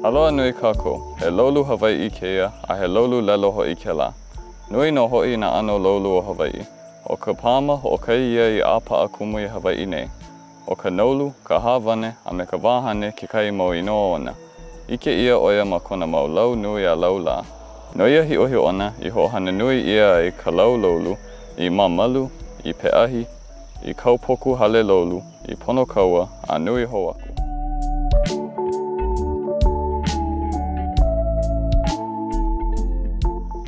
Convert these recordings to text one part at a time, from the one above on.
Aloha nui kākou, he lolu Hawaii keia, a he lolu lelo ho'i ke la. Nui no ho'i na ano lolu o Hawaii. O ka pāma o kai ia I āpa'a kumu I Hawaii nei. O ka nolu, ka hāwane, a me ka wāhane ke kai mau inoa ona. Ike ia oia ma kona mau lau nui a lau la. No ia hi ona I ho'ohana nui ia ai ka lau lolu, I mamalu, I pe'ahi, I kaupoku hale lolu, I pono kaua, a nui hou aku.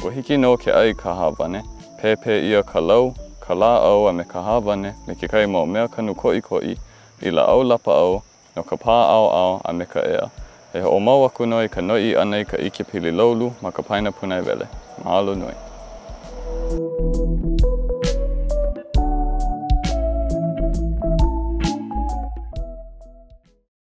Ua hiki no ke ai ka hāwane, pepe ia ka lau, ka lā au a me ka hāwane me ke kai mau mea kanu ko'i I la au lapa au, no ka pā au a me ka ea. E o mau aku noi ka noi ana I ka ike pili lolu ma ka paina punai wele. Mahalo nui.